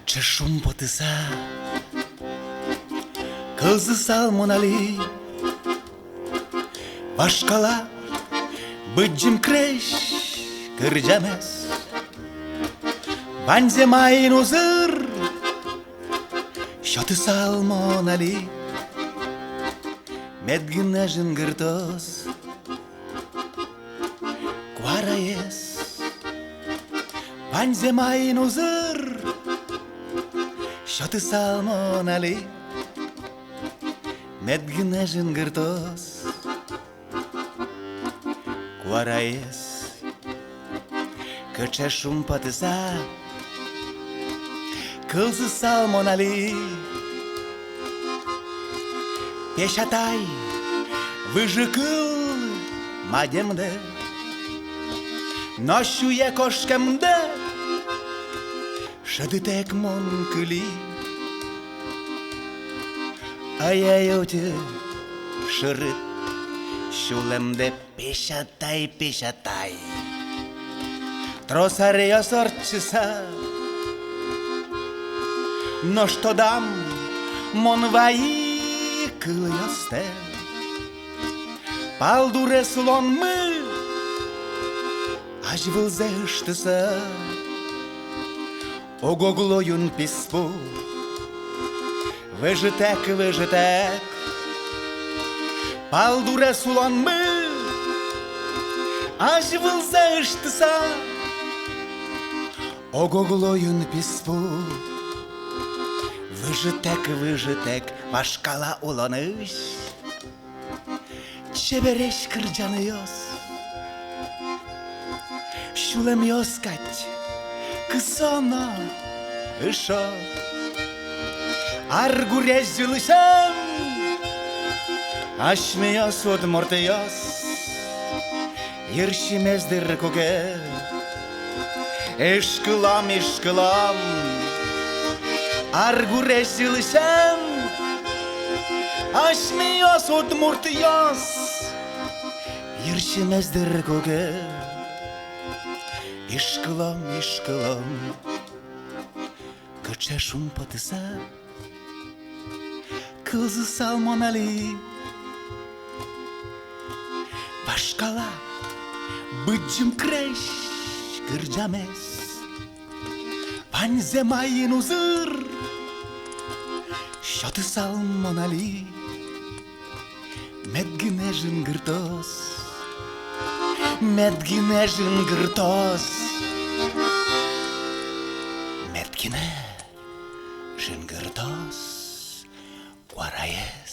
Cât šum potisa, kızı salmonali, başkalar bıcım kreş kırcamaz. Banzemayın uzır, şatı salmonali, medgina jingırtos, guarayes. Banzemayın uzır, şatı salmonali, medgina jingırtos, guarayes. Cât šum potisa, kızı salmonali, peşatay выжикыл mademde, нощує кошкемде, шадитек монкли, ayayote şırıt, şulemde peşatay peşatay. Тросаря сорчиса, но что дам, мон ваи кыльосте, палдуре слон мы, аж вылзештыса, огоглоюн писпу, выжитек, палдуре слон мы, аж вылзештыса, огоглоюн писпу, выжитек, başkala ulanış, çebereş kırcanıyos, şulemios kaç, kısona, ışo, argurez yılışam, aşmıyos odmortıyos, yırşimezdir koke, eşkılam, argurez yılışam, aşmıyos odmortıyos, yırşimezdir koke, eşkılam, Cât šum potisa, kızı salmonali, başkala bıcım kreş kırcamez, banzemayın uzır, şatı salmonali, medgine jingırtos, medgine jingırtos, guarayes.